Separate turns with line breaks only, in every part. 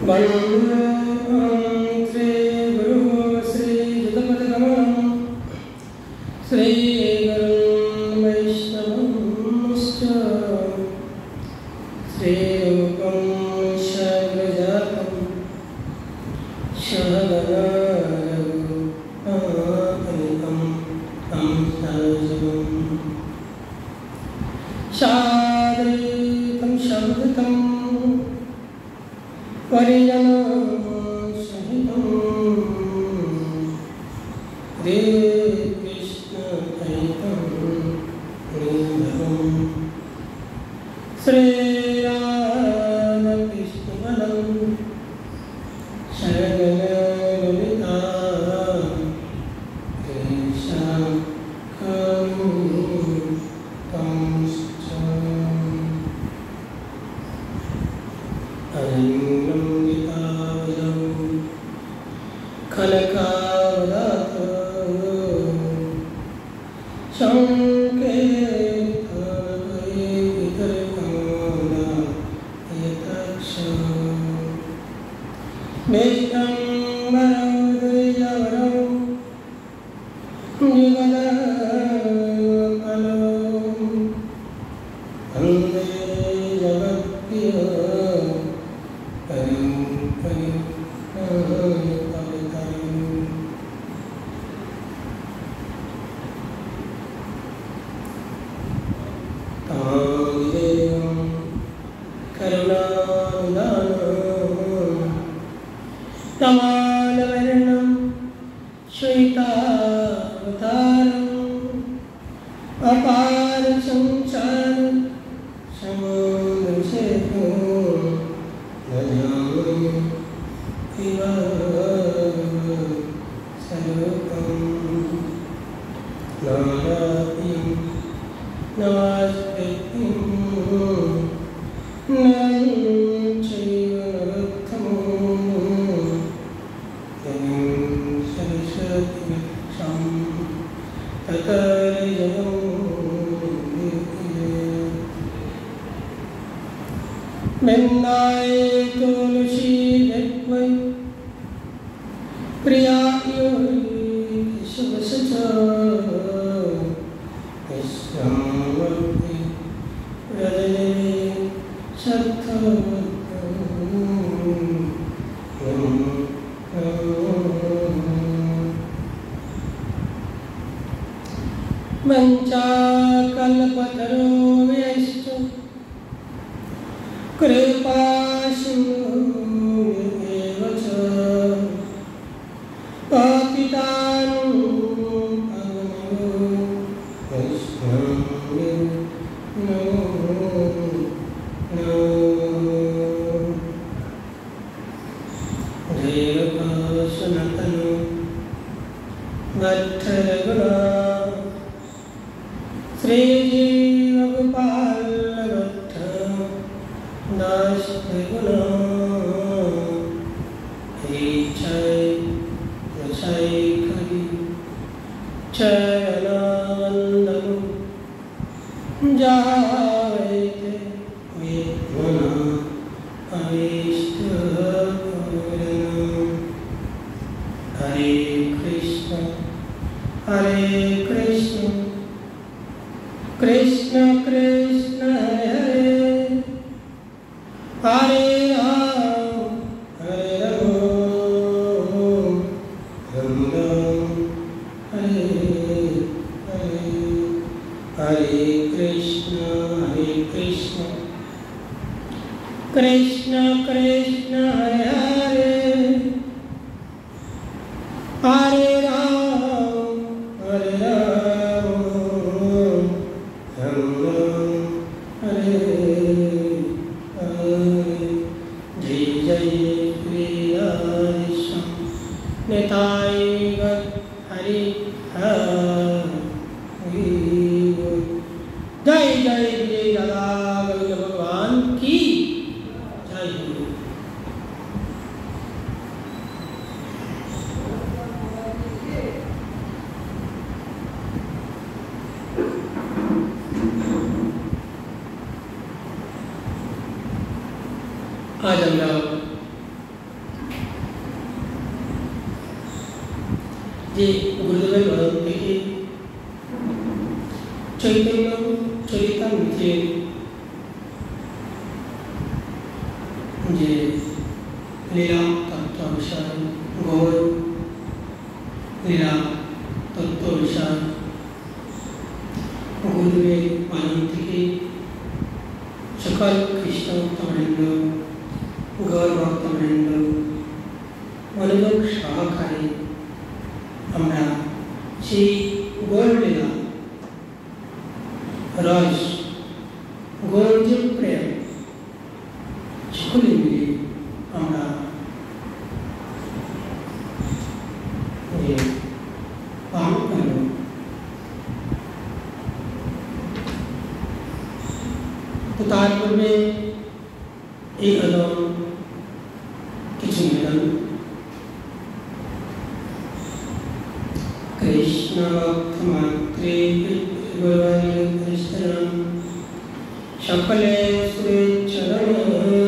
वन्दे श्री गुरु श्री युगपदकमलं श्री गुरुं वैष्णवंश्च श्रीरूपं शग्रजातं सहगणा रघुनाथान्वितं तं सजीवं साद्वैतं शब्दतं परिजनसहितं कृष्णचैतं निधनं श्रीरामकृष्णवनं शरणललिता तेषां करुणितं अनन्यं गीतावलं खनकावदातं संकेतनैकरकानायतक्षं मेघमरौदयवरं युगलकलं वन्दे जगत्प्रियं तामिदेवं करुणानिधानं तमालवर्णं श्वेतावतारम् अपार संसार समुद्रसेतुं नमामि सर्वं नारायणं नमस्कृत्यं नरं चैव नरोत्तमं देवीं सरस्वतीं ततो वृन्दाय तुलसी वै प्रियाय केशवसचा यस्यामपि हृदये वञ्चाकल्पतरुभ्यश्च कृपासिन्धुभ्येव च पतितानां वैष्णवेभ्यो नमो नमः। जय सनातन भट्टरघुनाथ श्री जीव गोपाल भट्ट दास रघुनाथ हरि जय जय हरि चरणावन्दनं जायते वेदना अभीष्टपूर्णं हरे कृष्ण कृष्ण कृष्ण हरे हरे राम हरे हरे कृष्ण कृष्ण कृष्ण हरे हरे राम हरे जय जय श्री राधेश्याम निताय हरि जय जय विजय राधा गोविंद भगवान की जय। आज हम लोग চৈতন্য চরিতামৃতের যে লীলা তত্ত্ব বিষয়, গৌর লীলা তত্ত্ব বিষয়, গুরুদেবের পালন থেকে সকল কৃষ্ণ ভক্তবৃন্দ, গৌর ভক্তবৃন্দ মনোযোগ সহকারে আমরা সেই গৌর লীলা রস, গৌর যে প্রেম, সকলে মিলে আমরা পালন করব। তো তার পূর্বে এই হল কিছু নিবেদন। কৃষ্ণ ভক্তমাত্রে সকলে শ্রীচরণে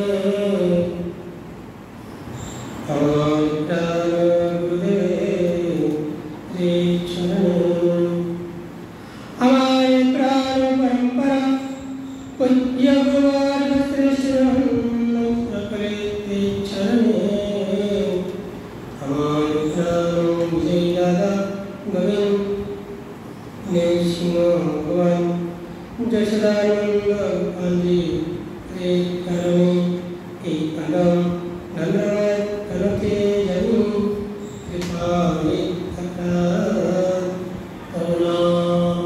আমার প্রাণ পরম্পরা পূজ্য গুরুবর্গ সকলে চরণে আমার প্রাণ বিজয় দাদা গোবিন্দ সিংহ ভগবান যশোদানন্দ গান্ধী এই কারণে এই পদম ধন্যবাদ করতে জানি কৃপায় প্রণাম।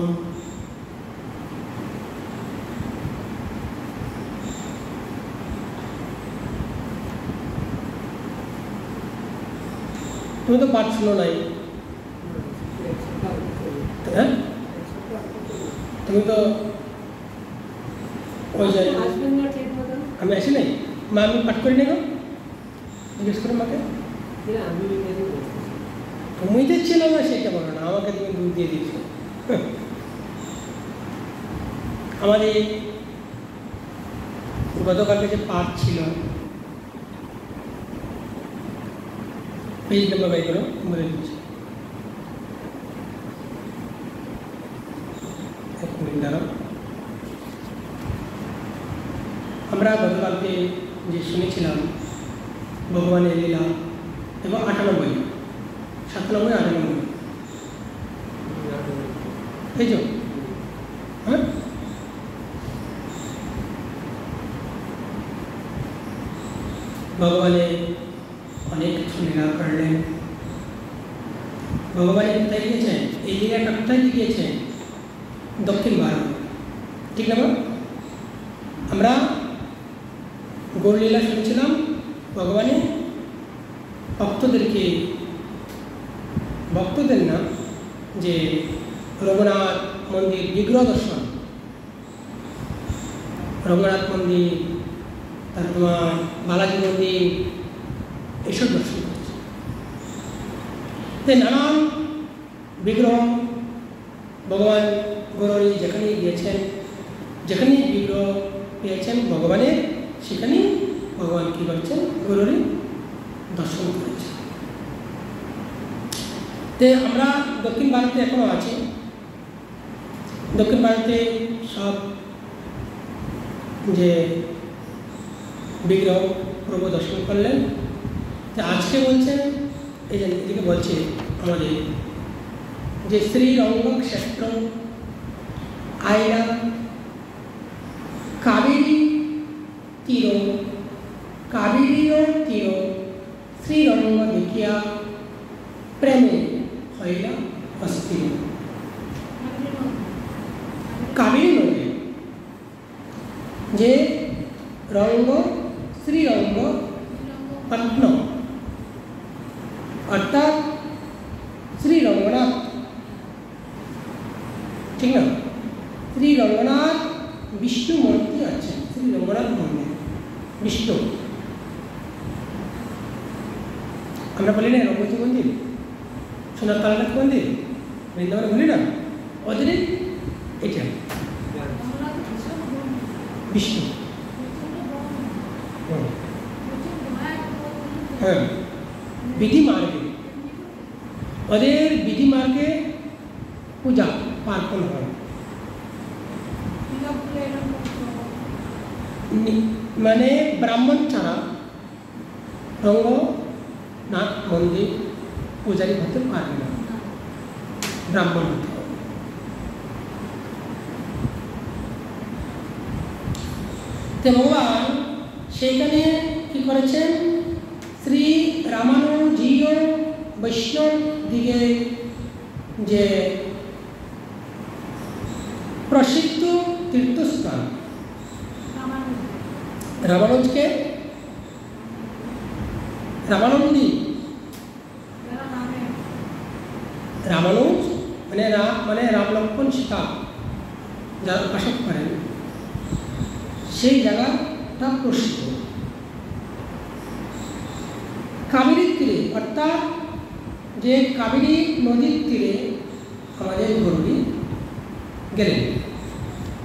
তুমি তো পাঠ শুনো নাই, হ্যাঁ? তুমি তো ওই জায়গায় আমি আসি নাই, মা আমি পাঠ করি নাই গো, জিজ্ঞেস করে মাকে। তুমি দিচ্ছিল না সেটা বলো না, আমাকে তুমি দুধ দিয়ে দিয়েছো। আমাদের গতকালকে যে পাঠ ছিল, পেজ নাম্বার বাই করো, বলে দিচ্ছি। আমরা গতকালকে যে শুনেছিলাম ভগবানের লীলা এবং 98, 97, 98 এই যে হ্যাঁ, ভগবানের অনেক কিছু লীলা করলেন। ভগবানের কোথায় গিয়েছেন? এই লীলাটা কোথায় গিয়েছেন? দক্ষিণ ভারত, ঠিক না? আমরা গৌরলীলা শুনেছিলাম ভগবানের ভক্তদের না, যে রঘুনাথ মন্দির বিগ্রহ দর্শন, রঘুনাথ মন্দির, তারপর বালাজি মন্দির, এসব দর্শন করেছে। নানান বিগ্রহ ভগবান গৌরী যেখানে গিয়েছেন, যেখানে বিগ্রহ পেয়েছেন ভগবানের, সেখানে ভগবান কী করছেন? গৌরী দর্শন করেছেন। আমরা দক্ষিণ ভারতে এখনও আছি। দক্ষিণ ভারতে সব যে বিগ্রহ প্রভু দর্শন করলেন। আজকে বলছেন, এই যে এদিকে বলছে আমাদের যে শ্রীরঙ্গ ক্ষেত্র আইরা কাবেরী তীর শ্রীরঙ্গ দেখিয়া প্রেমে হইলা অস্থির। কাবেরী নদী যে রঙ্গ, শ্রীরঙ্গ পত্ন অর্থাৎ শ্রী রঙ্গনাথ, ঠিক না? শ্রী রঙ্গনাথ বিষ্ণু মূর্তি আছে, শ্রী রঙ্গনাথ মন্দির বিষ্ণু। আমরা বলি না রঙ্গজি মন্দির, সোনার তারানাথ মন্দির, বৃন্দাবনে বলি না, ওদের এটা বিষ্ণু। হ্যাঁ, বিধি মার্গে, ওদের বিধি মার্গে পূজা পার্বণ হয়। মানে ব্রাহ্মণ ছাড়া রঙ্গনাথ মন্দির পূজারী হতে পারবে না, ব্রাহ্মণ হতে হবে। তো ভগবান সেইখানে কি করেছেন, শ্রী রামানুজীয় বৈষ্ণব দিকে যে প্রসিদ্ধ তীর্থস্থান রামানুজকে রামানন্দী রামানুজ মানে রাম লক্ষ্মণ সীতা যারা উপাসক করেন সেই জায়গাটা প্রসিদ্ধ। কাবেরীর তীরে অর্থাৎ যে কাবেরী নদীর তীরে আমাদের গরুড়ি গেলেন,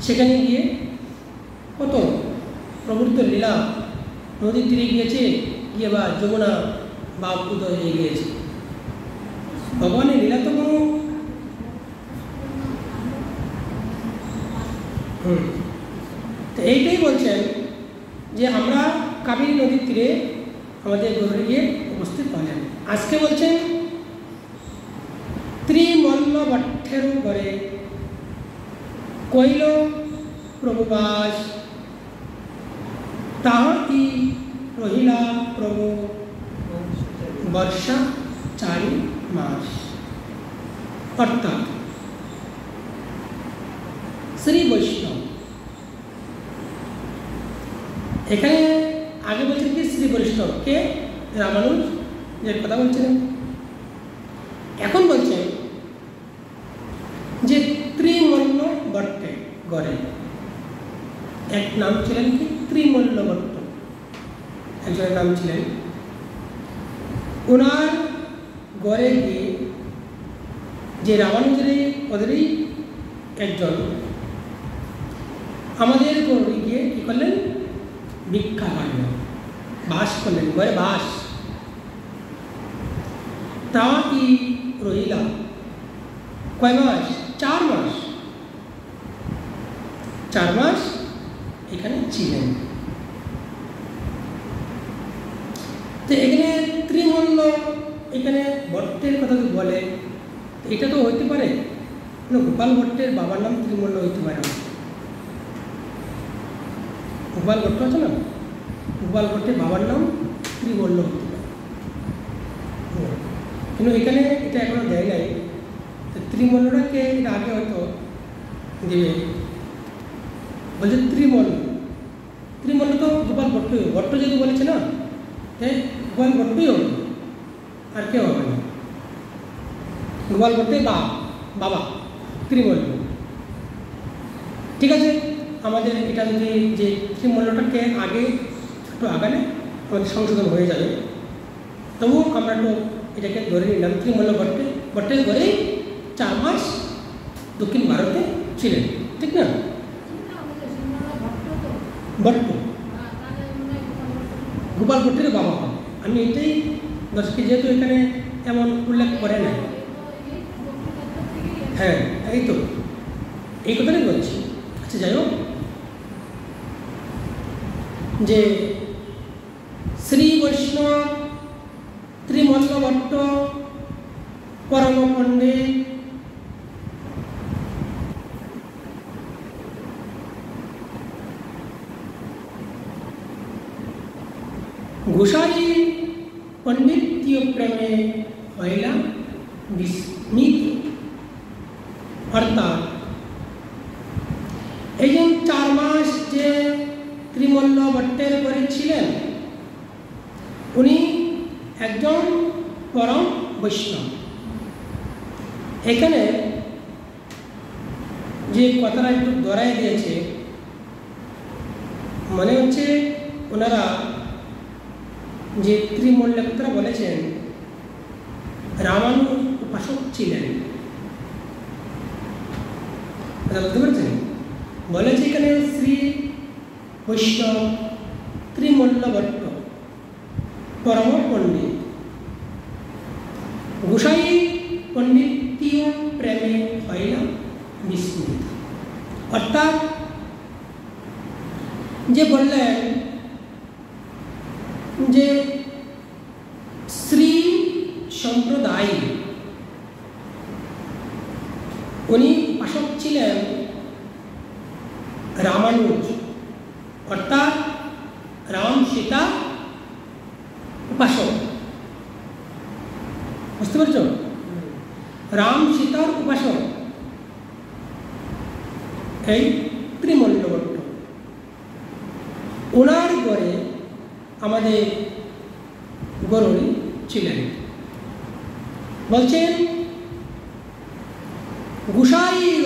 সেখানে গিয়ে কত প্রভুর তো লীলা, নদীর তীরে গিয়েছে, গিয়ে বা যমুনা বা উদয় হয়ে গিয়েছে। ভগবানের লীলা তো কোনো তো এইটাই বলছেন যে আমরা কাবেরী নদীর তীরে আমাদের গরুড়ি গিয়ে উপস্থিত হলেন। আজকে বলছেন ত্রিমল্লবক্ষের ঘরে কইল প্রভুবাস, তাহাই রহিলা প্রভু বর্ষা 4 মাস। অর্থাৎ শ্রী বৈষ্ণব এখানে আগে বলছেন কি শ্রী বৈষ্ণব কে রামানুজ যে কথা বলছিলেন, এখন বলছেন যে ত্রিমল্ল ভট্টে গড়ে এক নাম ছিলেন কি ত্রিমল্ল ভট্ট, একজনের নাম ছিলেন। ওনার গড়ে গিয়ে যে রামানুজের ওদেরই একজন আমাদের গড়ে গিয়ে কী করলেন, ভিক্ষা পাইলেন, বাস করলেন, ঘরে বাস। তা কি রহিলা কয় মাস, 4 মাস, 4 মাস এখানে ছিলেন। তো এখানে ত্রিমল্ল এখানে ভট্টের কথা তো বলে, এটা তো হইতে পারে গোপাল ভট্টের বাবার নাম ত্রিমল্ল হইতে পারে না। গোপাল ভট্ট আছে না, গোপাল ভট্টের বাবার নাম ত্রিমল্ল হইতে পারে, কিন্তু এখানে এটা এখনো দেয় নাই। ত্রিমল্লটাকে এটা আগে হয়তো দেবে, বলছে ত্রিমল্ল। ত্রিমল্ল তো গোপাল ভট্ট, ভট্ট যদি বলেছে না গোপাল ভট্টই হবে, আর কেউ হবে না। গোপাল ভট্টের বাবা ত্রিমল্ল। ঠিক আছে, আমাদের এটা যদি যে ত্রিমল্লটাকে আগে একটু আগালে আমাদের সংশোধন হয়ে যাবে, তবুও আমরা একটু এটাকে ধরে নিলাম ত্রিমল্ল ভট্টের ঘরেই 4 মাস দক্ষিণ ভারতে ছিলেন, ঠিক না? ভট্ট গোপাল ভট্টের বাবা। আমি এটাই দর্শকে যেহেতু এখানে এমন উল্লেখ করে নাই, হ্যাঁ এই তো এই কথাটাই বলছি। আচ্ছা যাই হোক, যে শ্রী বৈষ্ণব ত্রিমল্ল ভট্ট পরম পণ্ডিত ঘোষাই পণ্ডিতীয় প্রেমে হইলা বিস্মিত। অর্থাৎ এই যে 4 মাস যে ত্রিমল্ল ভট্টের ঘরে ছিলেন, উনি একজন পরম বৈষ্ণব। এখানে যে কথাটা একটু দড়াই দিয়েছে, মনে হচ্ছে ওনারা যে ত্রিমল্ল কথা বলেছেন রামানুজ উপাসক ছিলেন, বুঝতে পারছেন? বলেছে এখানে শ্রী বৈষ্ণব ত্রিমল্ল ভট্ট পরম পণ্ডিত গোসাই পণ্ডিতীয় প্রেমে হইলা বিস্মিত। অর্থাৎ যে বললেন যে শ্রী সম্প্রদায় উনি উপাসক ছিলেন রামানুজ, অর্থাৎ রাম সীতা উপাসক। বুঝতে পারছ? রাম সীতার উপাসক এই ত্রিমল্ল ভট্ট। ওনার ঘরে আমাদের গরুড়ি ছিলেন। বলছেন গুসাইর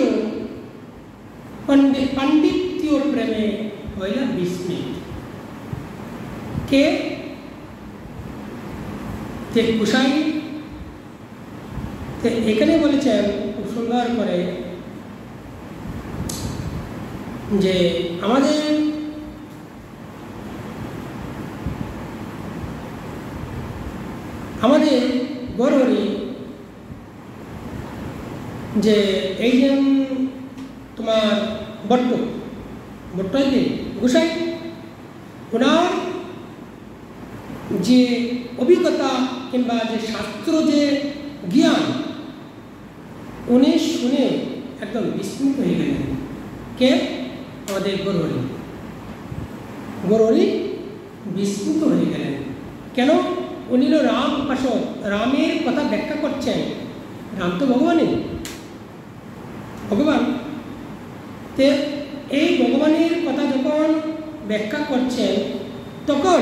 পাণ্ডিত্য প্রেমে হইলা বিস্মিত। কে? যে গুসাই। এখানে বলেছেন খুব সুন্দর করে যে আমাদের গরুড়ি যে এই যে তোমার ভট্ট কি গোসাই, ওনার যে অভিজ্ঞতা কিংবা যে শাস্ত্র যে জ্ঞান উনি শুনে একদম বিস্মিত হয়ে গেলেন। কে? আমাদের গরুড়ি বিস্মিত হয়ে গেলেন। কেন? উনি রাম উপাসক, রামের কথা ব্যাখ্যা করছেন। রাম তো ভগবান। তে এই ভগবানের কথা যখন ব্যাখ্যা করছেন তখন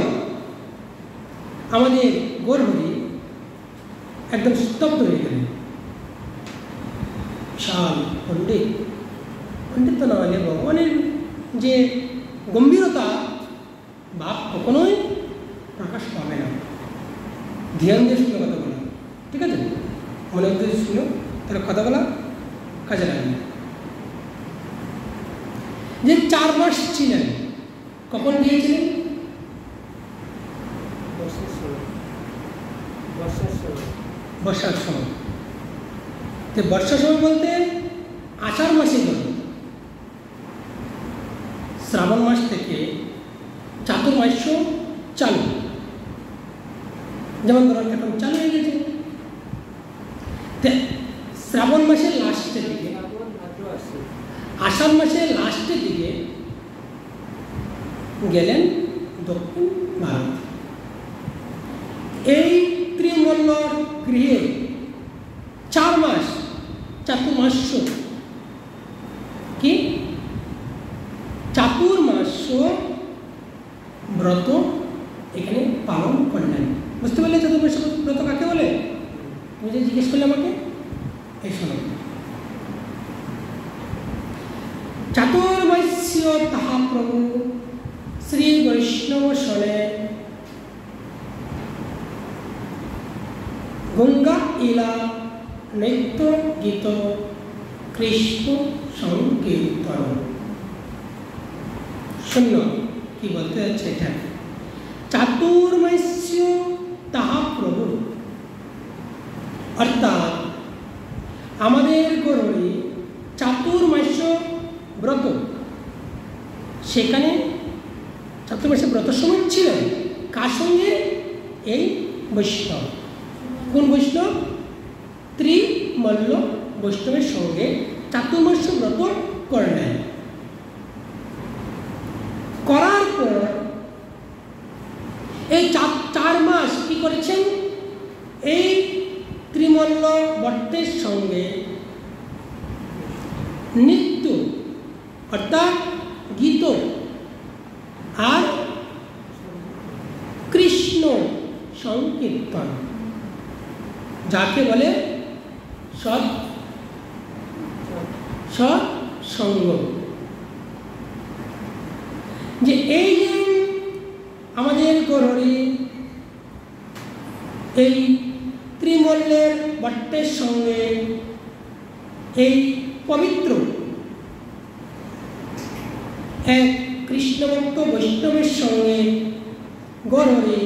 আমাদের গরুড়ি একদম স্তব্ধ হয়ে গেলেন। বিশাল পণ্ডিত তো না হলে ভগবানের যে গম্ভীরতা ভাব কখনোই প্রকাশ পাবে না। ধ্যান দিয়ে শুনে কথা বলা, ঠিক আছে? মনে হতে শুনো, তাহলে কথা বলা কাজে লাগে। যে 4 মাস ছিলেন, কখন গিয়েছিলেন? বর্ষার সময়। তো বর্ষার সময় বলতে আষাঢ় মাসে গেল। শ্রাবণ মাস থেকে চাতুর্মাস্য চালু, যেমন ধরো এখন চালু হয়ে গেছে। শ্রাবণ মাসের লাস্টের দিকে, আষাঢ় মাসের লাস্টের দিকে গেলেন দক্ষিণ ভারত। এই ত্রিমল্লর গৃহে 4 মাস চাতুর্মাস্য কি চাতুর্মাস্য ব্রত এখানে পালন করলেন। বুঝতে পারলে চাতুর্মাস্য ব্রত কাকে বলে? তুমি যে জিজ্ঞেস করলে আমাকে, এই শোনো। চাতুর্মাস্য তাহা প্রভু শ্রী বৈষ্ণব শনে গঙ্গা ইলা নৃত্য গীত কৃষ্ণ সংকীর্তন। শূন্য কি বলতে যাচ্ছে এটা? চাতুর্মাস্য তাহা প্রভু, অর্থাৎ আমাদের গরুড়ি চাতুর্মাস্য ব্রত, সেখানে চাতুর্মাস্য ব্রত সময় ছিলেন কার সঙ্গে? এই বৈষ্ণব। কোন বৈষ্ণব? ত্রিমল্ল বৈষ্ণবের সঙ্গে চাতুর্মাস্য ব্রত করলেন। করার পর এই 4 মাস কি করেছেন? এই ত্রিমল্ল ভট্টের সঙ্গে নৃত্য অর্থাৎ গীত আর কৃষ্ণ সংকীর্তন, যাকে বলে সৎসঙ্গ। যে এই যে আমাদের গরুড়ি এই ত্রিমল্লের ভট্টের সঙ্গে এই পবিত্র এক কৃষ্ণভক্ত বৈষ্ণবের সঙ্গে গরুড়ি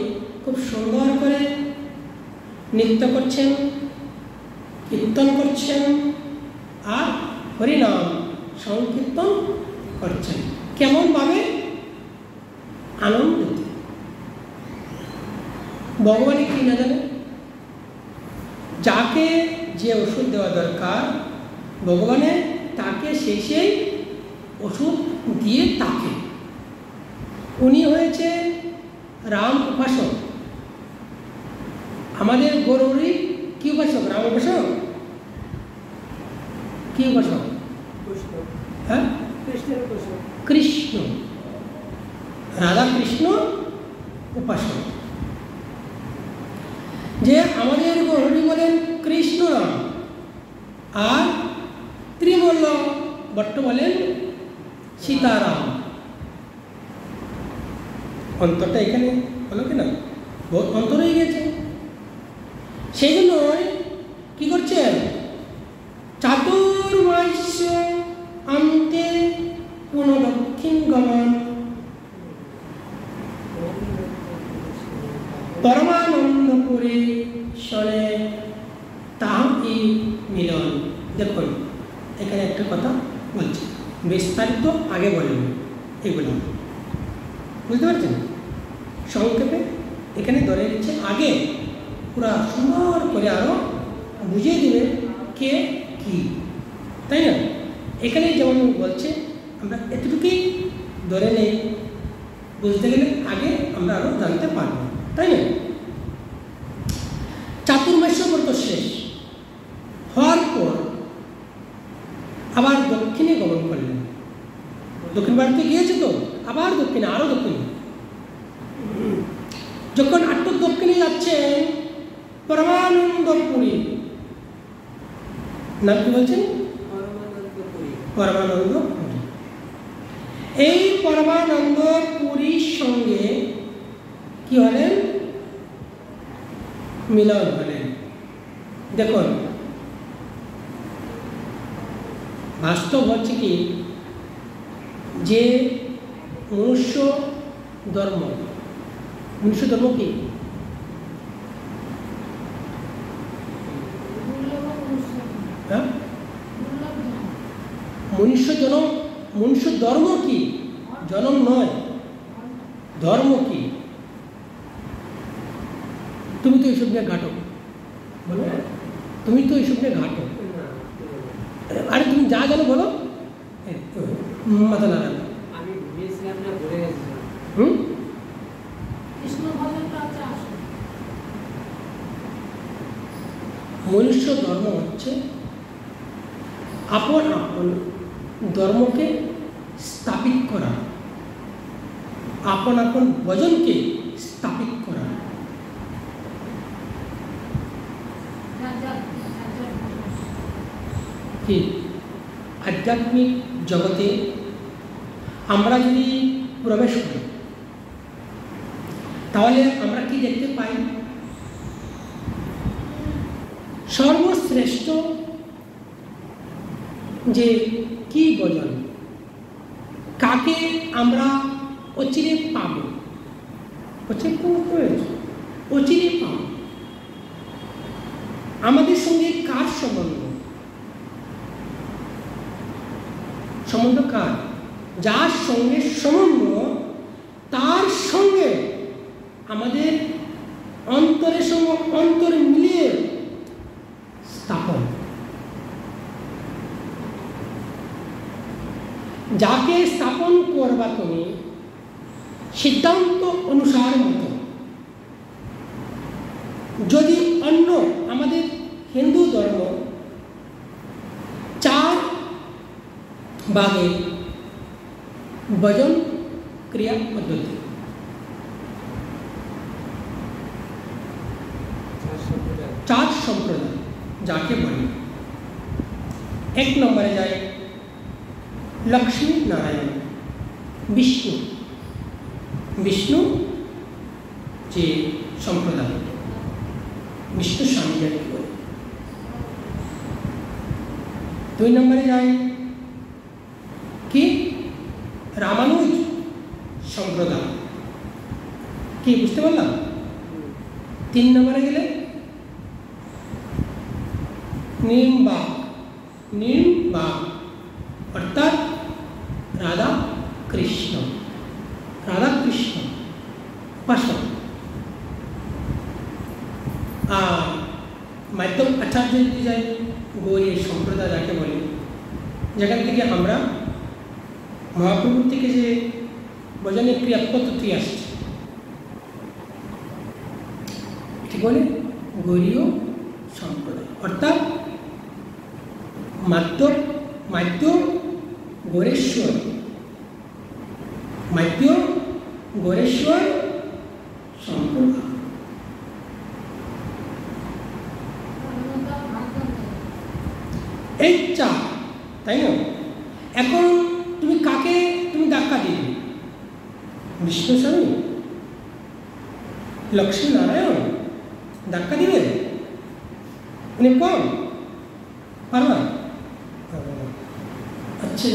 খুব সুন্দর করে নৃত্য করছেন, কীর্তন করছেন আর হরিনাম সংকীর্তন করছেন। কেমনভাবে? আনন্দেতে। ভগবানে কি না জানে, যাকে যে ওষুধ দেওয়া দরকার ভগবানে তাকে সেই ওষুধ দিয়ে তাকে। উনি হয়েছে রাম উপাসক, আমাদের গৌরী কি উপাসক? রাম উপাসক। কি উপাসক? হ্যাঁ, কৃষ্ণ, রাধা কৃষ্ণ উপাসক। যে আমাদের গৌরী বলেন কৃষ্ণ রাম, আর ত্রিমল্ল ভট্ট বলেন সীতারাম। অন্তরটা এখানে হলো কিনা, বহুত অন্তর হয়ে গেছে। সেই জন্যই কি করছেন, চাতুর্মাস্য অন্তে পুনঃদক্ষিণ গমন পরমানন্দপুরে শনে তাহি মিলন। দেখুন এখানে একটা কথা বলছি, বিস্তারিত আগে বলবেন এগুলো, বুঝতে পারছেন? সংক্ষেপে এখানে ধরে নিচ্ছে, আগে পুরা সুন্দর করে আরো বুঝিয়ে দেবে কে কি, তাই না? এখানে যেমন বলছে আমরা এতটুকুই ধরে নেই, বুঝতে গেলে আগে আমরা আরো জানতে পারবো, তাই না? চাতুর্মাস্য ব্রত শেষ হওয়ার পর আবার দক্ষিণে গমন করলেন। দক্ষিণ ভারতে গিয়েছে তো, আবার দক্ষিণে, আরো দক্ষিণে। যখন আটটু দক্ষিণে যাচ্ছেন পরমানন্দপুরী, নাম কি বলছেন? পরমানন্দপুরী। এই পরমানন্দপুরীর সঙ্গে কি হলেন? মিলন হলেন। দেখুন বাস্তব হচ্ছে কি, যে মনুষ্য ধর্ম, মনুষ্য ধর্ম কি? হ্যাঁ, মনুষ্য ধর্ম কি? জনম নয়, ধর্ম কি? তুমি তো এইসব নিয়ে ঘাটো, বলো, তুমি তো এইসব নিয়ে ঘাটো। আরে তুমি যা জানো বলো, মাথা না রাখো। মনুষ্য ধর্ম হচ্ছে আপন আপন ধর্মকে স্থাপিত করা, আপন আপন ভজনকে স্থাপিত করা। কি আধ্যাত্মিক জগতে আমরা যদি প্রবেশ করি তাহলে আমরা কি দেখতে পাই? সর্বশ্রেষ্ঠ যে কি ভজন, কাকে আমরা অচিরে পাব, অচিরে পাব, আমাদের সঙ্গে কার সম্বন্ধ? সম্বন্ধ কার? যার সঙ্গে সম্বন্ধ তার সঙ্গে আমাদের অন্তরের সঙ্গে অন্তর মিলিয়ে স্থাপন। যাকে স্থাপন করবা তুমি সিদ্ধান্ত অনুসার মতো, যদি অন্য আমাদের হিন্দু ধর্ম 4 ভাগে ভজন ক্রিয়া পদ্ধতি, 4 সম্প্রদায় যাকে বলি। 1 নম্বরে যায় লক্ষ্মী নারায়ণ, বিষ্ণু যে সম্প্রদায়, বিষ্ণু স্বামী যাকে বলে। 2 নম্বরে যায় কি রামানুজ সম্প্রদায়, কি বুঝতে পারলাম? 3 নম্বরে গেলে নির্বাক অর্থাৎ রাধা কৃষ্ণ। সাথে যদি যাই গৌরীয় সম্প্রদায় যাকে বলে, যেখান থেকে আমরা মহাপ্রভুর থেকে যে ভজনের ক্রিয়া পদ্ধতি আসছে, ঠিক বলে গৌরীয় সম্প্রদায়, অর্থাৎ মাধ্য গৌরেশ্বর, মাধ্য গৌরেশ্বর সম্প্রদায়। এই চার, তাই না? এখন তুমি কাকে তুমি ধাক্কা দিবে? বিষ্ণু স্বামী, লক্ষ্মী নারায়ণ ধাক্কা দিবে? উনি কম পারবা? আচ্ছা,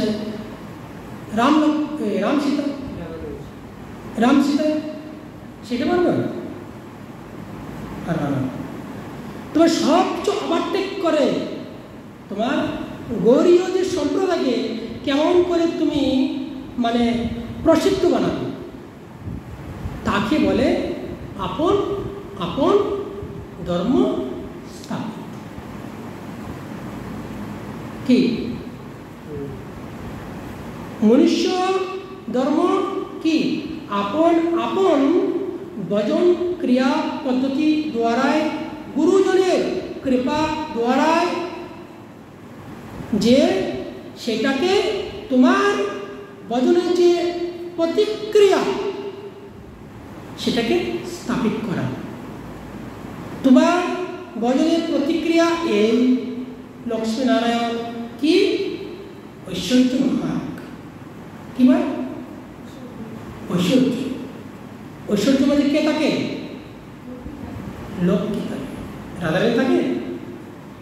রাম সীতা সেটা পারবা? পারবা না। তোমার সবচেয়ে ওভারটেক করে তোমার গৌরীয় যে সম্প্রদায়কে কেমন করে তুমি মানে প্রসিদ্ধ বানাবে, তাকে বলে আপন আপন ধর্ম স্থাপিত। কি মনুষ্য ধর্ম? কি আপন আপন ভজন ক্রিয়া পদ্ধতি দ্বারায়, গুরুজনের কৃপা দ্বারায় যে সেটাকে তোমার ভজনের যে প্রতিক্রিয়া সেটাকে স্থাপিত করা। তোমার ভজনের প্রতিক্রিয়া এই লক্ষ্মীনারায়ণ কি ঐশ্বর্য মহাক, কি বল ঐশ্বর্য। ঐশ্বর্য মানে কে থাকে? লক্ষ্মী থাকে। রাধারানী থাকে?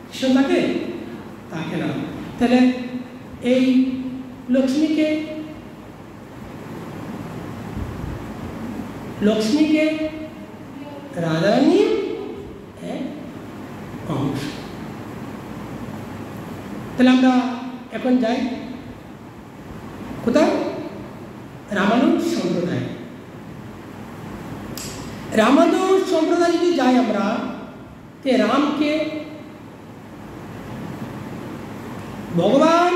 কৃষ্ণ থাকে? থাকে না। তাহলে এই লক্ষ্মীকে রাধারানীর এক অংশ। তাহলে আমরা এখন যাই কোথায়? রামানুজ সম্প্রদায়। রামানুজ সম্প্রদায় যদি যাই আমরা, তে রামকে ভগবান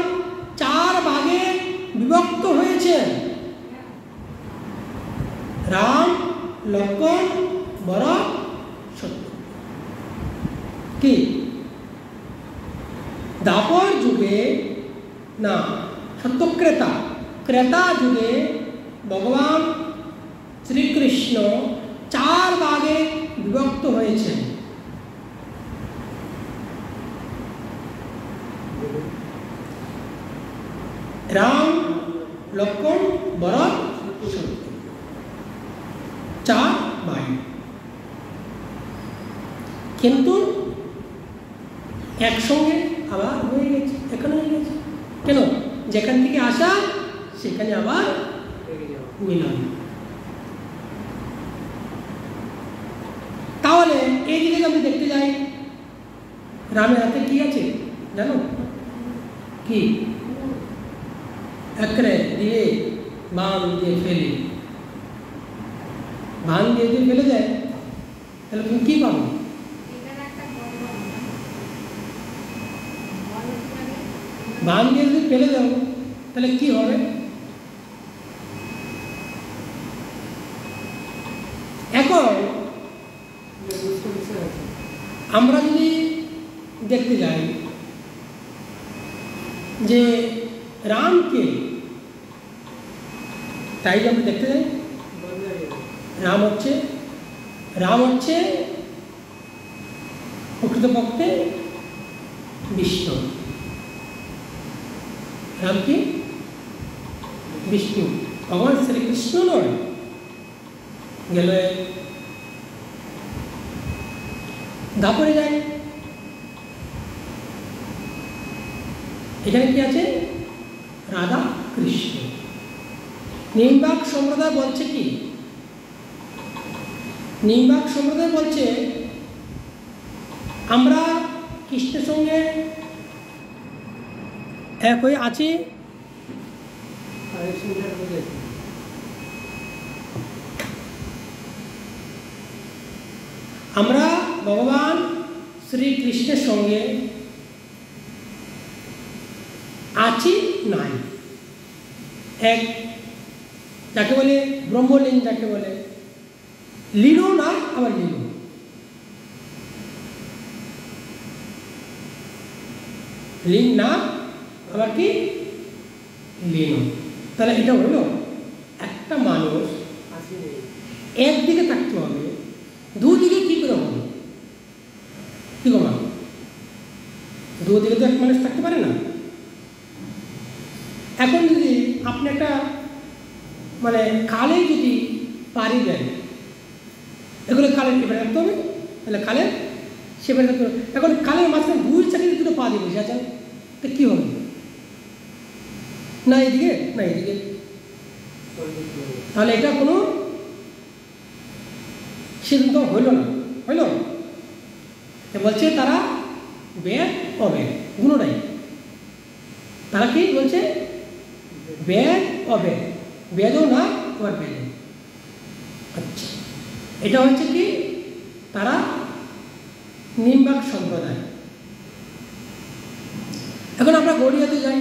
চার ভাগে বিভক্ত হয়েছেন। রাম, লক্ষ্মণ, ভরত, শত্রুঘ্ন। কি দাপর যুগে না, ত্রেতা যুগে ভগবান শ্রীকৃষ্ণ চার ভাগে বিভক্ত হয়েছেন। রাম, লক্ষ্মণ, ভরত, শত্রুঘ্ন, চার ভাই। কিন্তু একসঙ্গে আবার হয়ে গেছে, এখানে হয়ে গেছে। কেন? যেখান থেকে আসা সেখানে আবার মিলন। তাহলে এই দিকে আমি দেখতে যাই, রামের হাতে কি আছে জানো? কি একরে দিয়ে বান দিয়ে ফেলে, বান দিয়ে যদি ফেলে যায় তাহলে তুমি কি পাবো? বান দিয়ে যদি ফেলে যাও তাহলে কি হবে? এখন আমরা যদি দেখতে যাই যে রামকে, তাই আমরা দেখতে যাই রাম হচ্ছে প্রকৃতপক্ষে বিষ্ণু। রাম কি বিষ্ণু, ভগবান শ্রীকৃষ্ণ নয়। গেল দাপরে যায়, এখানে কি আছে? রাধা কৃষ্ণ। নিম্বাক সম্প্রদায় বলছে কি? নিম্বাক সম্প্রদায় বলছে আমরা কৃষ্ণের সঙ্গে এক হয়ে আছি, আমরা ভগবান শ্রীকৃষ্ণের সঙ্গে আছি নাই, এক যাকে বলে ব্রহ্মলীন, যাকে বলে লীনও না আবার লীন। লীন না আবার কি লীন। তাহলে এটা হলো একটা মানুষ একদিকে থাকতে হবে, দুদিকে কি করে হবে? কি বলা, দুদিকে তো এক মানুষ থাকতে পারে না। এখন যদি আপনি একটা মানে কালে যদি পারি দেন, এগুলো কালের এবার রাখতে হবে, তাহলে কালের সেবার রাখতে হবে। এখন কালের মাঝখানে দুই চাকরি দুটো পা দিয়ে বসে আছেন, তো কী হবে? না এদিকে না এদিকে, তাহলে এটা কোনো সিদ্ধান্ত হইল না, হইল? বলছে তারা বেদ অবেদ দুটোটাই। তারা কি বলছে? বেদ অবেদ, বেদও না আবার বেদ। আচ্ছা, এটা হচ্ছে কি তারা নিম্বাক সম্প্রদায়। এখন আমরা গৌড়িয়াতে যাই,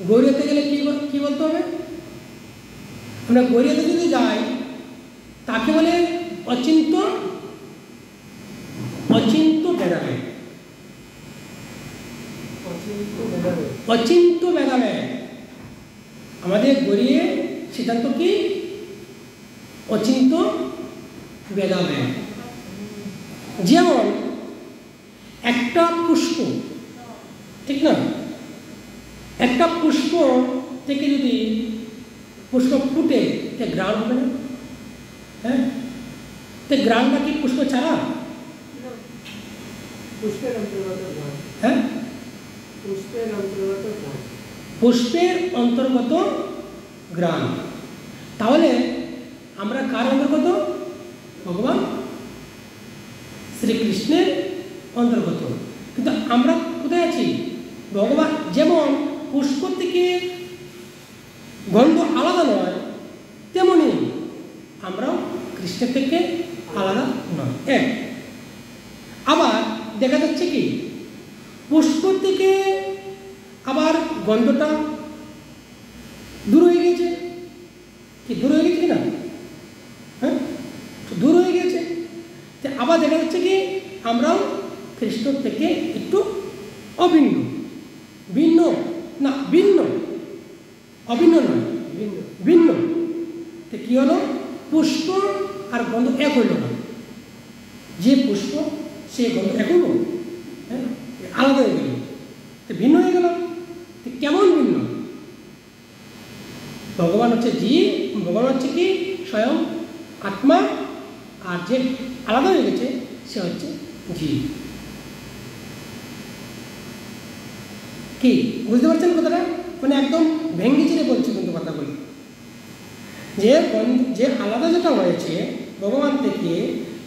গৌড়িয়াতে গেলে কি বলতে হবে? আমরা গৌড়িয়াতে যদি যাই তাকে বলে অচিন্ত অচিন্ত ভেদাভেদ, অচিন্ত ভেদাভেদ। আমাদের গড়িয়ে সিদ্ধান্ত কি? অচিন্ত ভেদাভেদ। যেমন একটা পুষ্প, ঠিক না, একটা পুষ্প থেকে যদি পুষ্প ফুটে তে গ্রাম হবে না? হ্যাঁ, তো গ্রামটা কি পুষ্প ছাড়া? হ্যাঁ, পুষ্পের অন্তর্গত গ্রাম। তাহলে আমরা কার অন্তর্গত? ভগবান শ্রীকৃষ্ণের অন্তর্গত। কিন্তু আমরা কোথায় আছি? ভগবান যেমন পুষ্প থেকে গন্ধ আলাদা নয়, তেমনি আমরাও কৃষ্ণের থেকে আলাদা নয়, এক। আবার দেখা যাচ্ছে কি পুষ্প থেকে আবার গন্ধটা দূর হয়ে গেছে, কি দূর হয়ে গেছে কিনা? হ্যাঁ, দূর হয়ে গেছে। আবার দেখা যাচ্ছে কি আমরাও কৃষ্ণ থেকে একটু অভিন্ন, ভিন্ন না, ভিন্ন, অভিন্ন নয়, ভিন্ন। তো কি হলো? পুষ্প আর গন্ধ এক হইল না। যে পুষ্প সে গন্ধ এক হইল, হ্যাঁ, আলাদা হয়ে গেল, তো ভিন্ন হয়ে গেল। তো কেমন ভিন্ন? ভগবান হচ্ছে জীব, ভগবান হচ্ছে কি স্বয়ং আত্মা, আর যে আলাদা হয়ে গেছে সে হচ্ছে জীব। কি বুঝতে পারছেন কথাটা? মানে একদম ভেঙ্গে চিরে বলছি কিন্তু কথা বলি, যে আলাদা যেটা হয়েছে ভগবান থেকে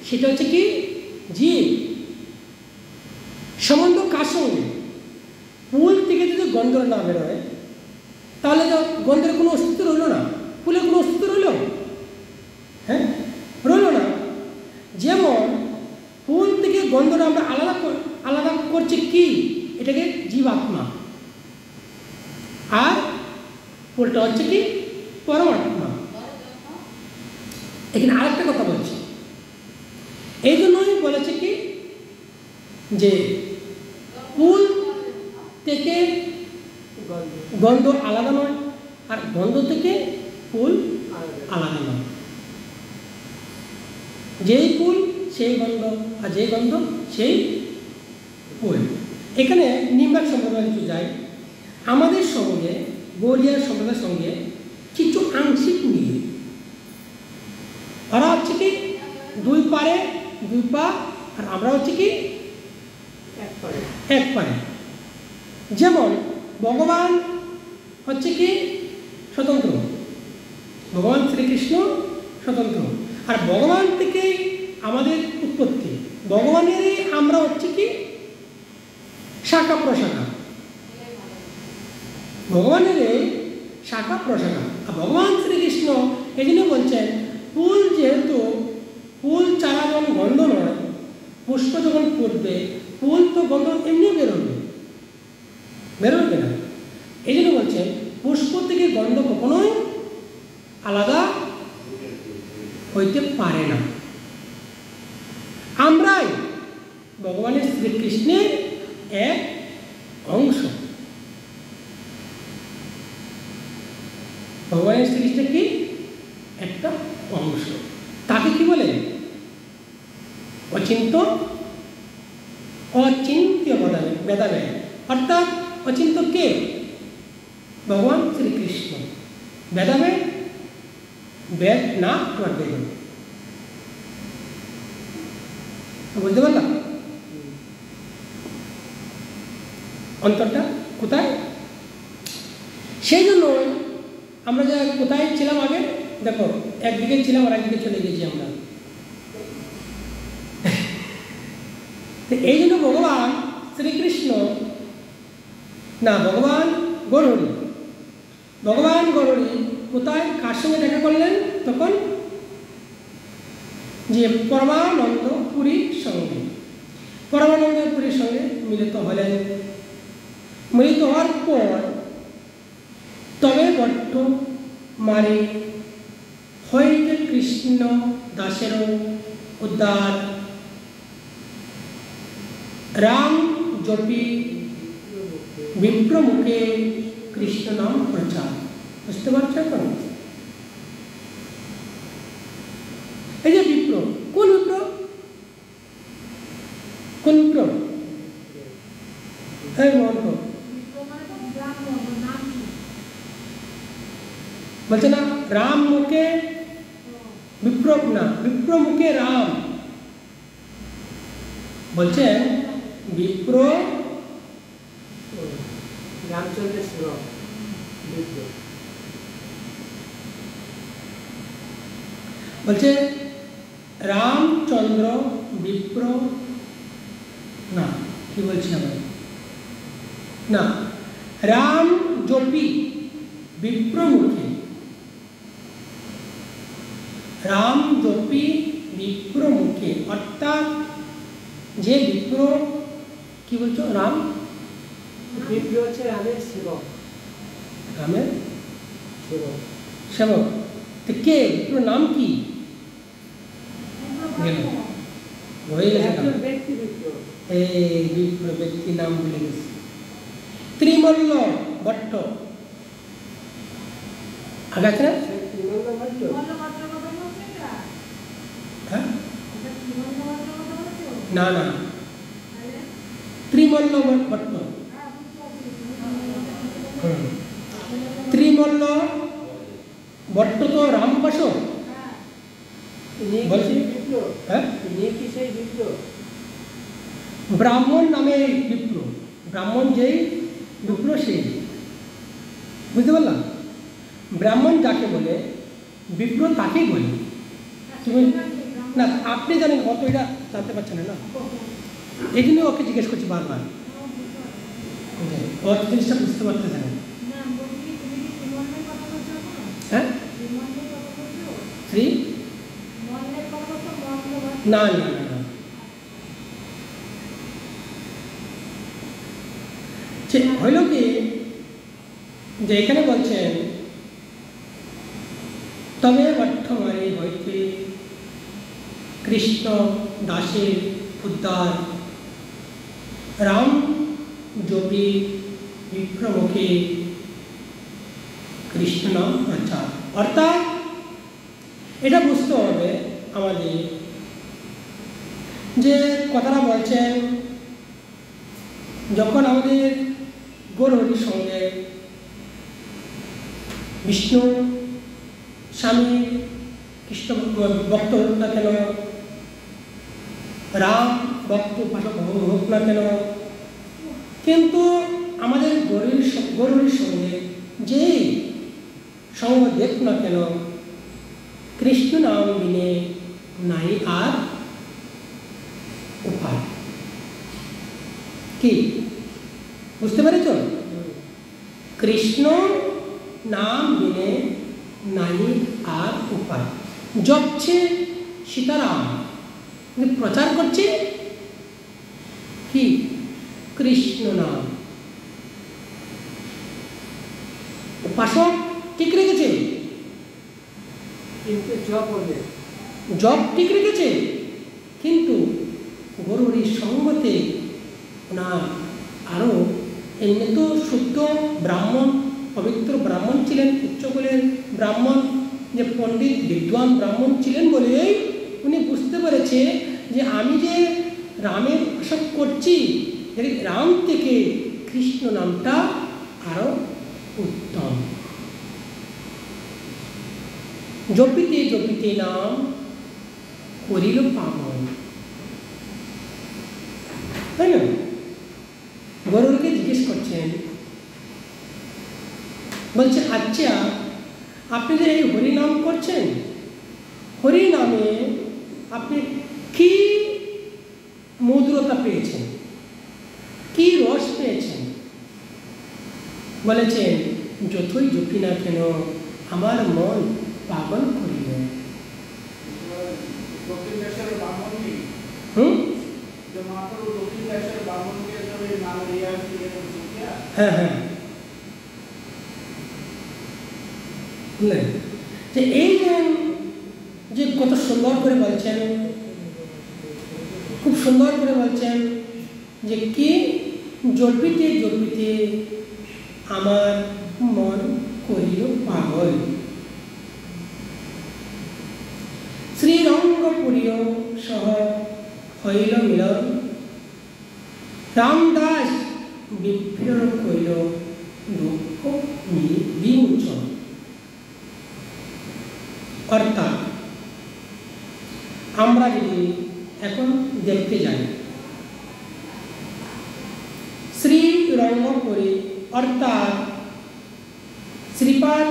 সেটা হচ্ছে কি জীব। সম্বন্ধ কার সঙ্গে? ফুল থেকে যদি গন্ধ না বেরোয় তাহলে তো গন্ধের কোনো অস্তিত্ব রইল না, ফুলের কোনো অস্তিত্ব রইল? হ্যাঁ, রইল না। যেমন ফুল থেকে গন্ধটা আমরা আলাদা করছি কি? এটাকে জীবাত্মা, আর ফুলটা হচ্ছে কি পরমাত্মা। এখানে আরেকটা কথা বলছি, এই জন্যই বলেছে কি যে ফুল থেকে গন্ধ আলাদা নয়, আর গন্ধ থেকে ফুল আলাদা নয়। যেই ফুল সেই গন্ধ, আর যেই গন্ধ সেই ফুল। এখানে নিম্বাক সম্প্রদায় কিছু যায়, আমাদের সঙ্গে গৌড়িয়া সম্প্রদায়ের সঙ্গে কিছু আংশিক মিল। ওরা হচ্ছে কি দুই পারে দুই পা, আর আমরা হচ্ছে কি এক পারে। যেমন ভগবান হচ্ছে কি স্বতন্ত্র, ভগবান শ্রীকৃষ্ণ স্বতন্ত্র, আর ভগবান থেকে আমাদের উৎপত্তি, ভগবানেরই আমরা হচ্ছে কি শাখা প্রশাখা, ভগবানেরই শাখা প্রশাখা। আর ভগবান শ্রীকৃষ্ণ এই জন্য বলছেন ফুল যেহেতু ফুল ছাড়া যেমন গন্ধ নয়, পুষ্প যখন ফুটবে ফুল তো গন্ধ এমনি বেরোবে না। এই জন্য বলছেন পুষ্প থেকে গন্ধ কখনোই আলাদা হইতে পারে না। আমরাই ভগবানের শ্রীকৃষ্ণের এক অংশ। ভগবানের শ্রীকৃষ্ণ কি একটা অংশ। তাকে কি বলে? অচিন্ত অচিন্ত্য ভেদাভেদ। অর্থাৎ অচিন্ত কে? ভগবান শ্রীকৃষ্ণ। ভেদাভেদ বেদ না তোমার বেদ। বুঝতে পারলাম অন্তরটা কোথায়? সেই জন্য আমরা যে কোথায় ছিলাম আগে, দেখো একদিকে ছিলাম আর একদিকে চলে গেছি আমরা। এই জন্য ভগবান শ্রীকৃষ্ণ না, ভগবান গৌরহরি কোথায় কার সঙ্গে দেখা করলেন? তখন যে পরমানন্দ পুরীর সঙ্গে মিলিত হলেন। মিলিত হওয়ার পর তবে বট্ট মারে হইতে কৃষ্ণ দাসের উদ্ধার, রাম জপি বিপ্রমুখে কৃষ্ণ নাম প্রচার। বুঝতে পারছো এখন? এই যে বিপ্র, কোন বিপ্র? এই মন্ত্র বলছে না রাম মুখে বিপ্র, না বিপ্র মুখে রাম। বলছেন বিপ্র রামচন্দ্রের সেবক। বলছে রামচন্দ্র বিপ্র, না কি বলছি আমরা, না রাম জপি বিপ্রমুখে, রাম জপি বিপ্রমুখে। অর্থাৎ যে বিপ্র, কি বলছো? রাম বিপ্র হচ্ছে রামের সেবক। রামের সেবক তো কে? বিপ্র নাম কি? এই বিপ্র ব্যক্তি নাম ভুলে গেছি। ত্রিমল্ল ভট্ট আগে আছে না? না না, ত্রিমল্ল ভট্ট। ত্রিমল্ল ভট্ট তো রামপাশো ব্রাহ্মণ নামে বিপ্র, ব্রাহ্মণ যেই বিপ্র সেই। বুঝতে পারলাম? ব্রাহ্মণ যাকে বলে বিপ্র তাকেই বলে। তুমি না, আপনি জানেন, অত এটা জানতে পারছেন না, এই জন্য ওকে জিজ্ঞেস করছি বারবার। অত জিনিসটা বুঝতে পারতেছে না। হ্যাঁ, শ্রী না না না, হইল কি যে এখানে বলছেন তবে বর্তমানে হইতে কৃষ্ণ দাসের উদ্ধার, রাম জপি বিপ্রমুখে কৃষ্ণ নাম প্রচার। অর্থাৎ এটা বুঝতে হবে আমাদের যে কথাটা বলছেন, যখন আমাদের গৌরহরির সঙ্গে বিষ্ণু স্বামী কৃষ্ণ ভক্ত হোক না কেন, রাম ভক্ত হোক না কেন, কিন্তু আমাদের গৌরহরির সঙ্গে যেই সঙ্গ দেখ না কেন, কৃষ্ণ নাম বিনে নাই আর উপায়। কি বুঝতে পেরেছ? কৃষ্ণ নাম বিনে নাই আর উপায়। জপছে সীতারাম, প্রচার করছে কি কৃষ্ণ নাম। উপাসক ঠিক রেখেছে, জপ ঠিক রেখেছে, কিন্তু গরুর এই সঙ্গতে ওনার আরও এমনি তো শুদ্ধ ব্রাহ্মণ, পবিত্র ব্রাহ্মণ ছিলেন, উচ্চকুলের ব্রাহ্মণ, যে পণ্ডিত বিদ্বান ব্রাহ্মণ ছিলেন বলেই উনি বুঝতে পেরেছে যে আমি যে রামের উপাসক করছি, রাম থেকে কৃষ্ণ নামটা আরও উত্তম। জপিতে জপিতে নাম করিল পাবন, তাই না? গরুরকে জিজ্ঞেস করছেন, বলছে আচ্ছা আপনি যে এই হরিনাম করছেন, হরিনামে আপনি কি মধুরতা পেয়েছেন, কি রস পেয়েছেন? বলেছেন যতই জপি না কেন আমার মন পাগল করিল। হ্যাঁ হ্যাঁ, বুঝলেন যে এই যে কত সুন্দর করে বলছেন, খুব সুন্দর করে বলছেন যে কি জপিতে জপিতে আমার মন করিল পাগল। শ্রীরঙ্গপুরীয় সহ হইল মিলন, রামদাস বিপ্র কইল দুঃখ বিমোচন। অর্থাৎ আমরা যদি এখন দেখতে যাই, শ্রীরঙ্গপুরী অর্থাৎ শ্রীপাদ